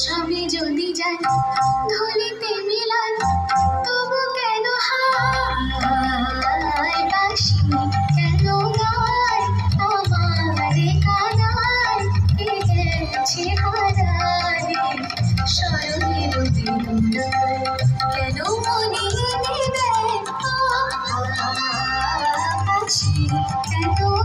স্বামী যদি যায় ধুলিতে মিলান, তবু কেন হায় বাসি কেন গায় আমারে কানায় কে গেছে হারায় স্মরণের দিনটায় কেন মনে নেবে বাসি কেন